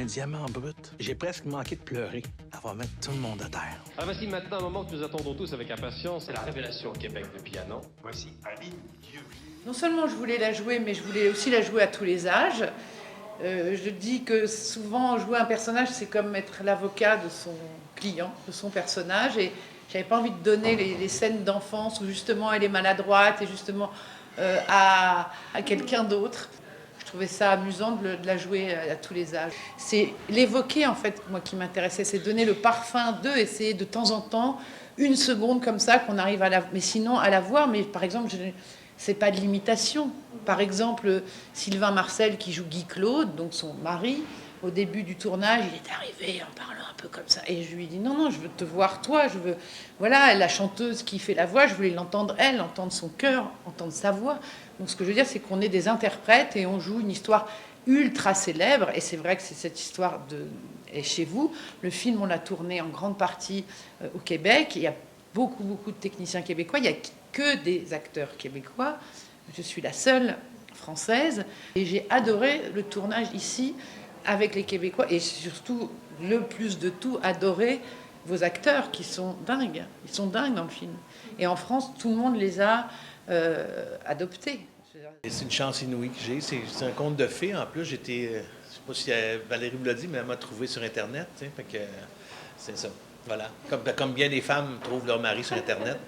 un diamant brut. J'ai presque manqué de pleurer. Elle va mettre tout le monde à terre. Alors voici maintenant un moment que nous attendons tous avec impatience. C'est la révélation au Québec de piano. Voici Aline Dieu. Non seulement je voulais la jouer, mais je voulais aussi la jouer à tous les âges. Je dis que souvent, jouer un personnage, c'est comme être l'avocat de son client, de son personnage. Et j'avais pas envie de donner les scènes d'enfance où justement elle est maladroite et justement à quelqu'un d'autre. Je trouvais ça amusant de la jouer à tous les âges. C'est l'évoquer, en fait, moi, qui m'intéressait. C'est donner le parfum d'eux, essayer de temps en temps, une seconde comme ça, qu'on arrive à la... Mais sinon, à la voir, mais par exemple, c'est pas de l'imitation. Par exemple, Sylvain Marcel, qui joue Guy Claude, donc son mari, au début du tournage, il est arrivé en parlant un peu comme ça. Et je lui ai dit, non, je veux te voir toi, je veux... Voilà, la chanteuse qui fait la voix, je voulais l'entendre elle, entendre son cœur, entendre sa voix. Donc ce que je veux dire, c'est qu'on est des interprètes et on joue une histoire ultra célèbre. Et c'est vrai que c'est cette histoire est chez vous. Le film, on l'a tourné en grande partie au Québec. Il y a beaucoup de techniciens québécois. Il n'y a que des acteurs québécois. Je suis la seule française. Et j'ai adoré le tournage ici avec les Québécois. Et surtout, le plus de tout, adoré vos acteurs qui sont dingues. Ils sont dingues dans le film. Et en France, tout le monde les a adoptés. C'est une chance inouïe que j'ai. C'est un conte de fées. En plus, j'étais... je ne sais pas si Valérie vous l'a dit, mais elle m'a trouvé sur Internet. Fait que c'est ça. Voilà. Comme bien des femmes trouvent leur mari sur Internet,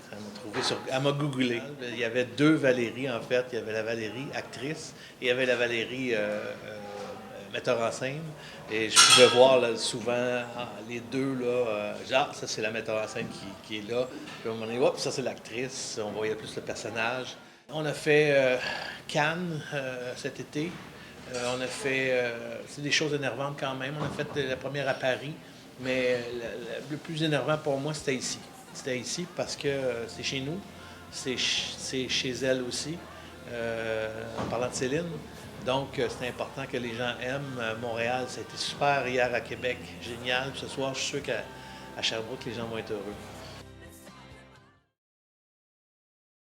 elle m'a googlé. Il y avait deux Valérie, en fait. Il y avait la Valérie actrice et il y avait la Valérie metteur en scène. Et je pouvais voir là, souvent les deux, là, genre, ça c'est la metteur en scène qui est là. Puis à un moment donné, hop, ça c'est l'actrice. On voyait plus le personnage. On a fait Cannes cet été. On a fait... c'est des choses énervantes quand même. On a fait la première à Paris. Mais le plus énervant pour moi, c'était ici. C'était ici parce que c'est chez nous. C'est chez elle aussi. En parlant de Céline. Donc, c'est important que les gens aiment Montréal. Ça a été super hier à Québec. Génial. Puis ce soir, je suis sûr qu'à Sherbrooke, les gens vont être heureux.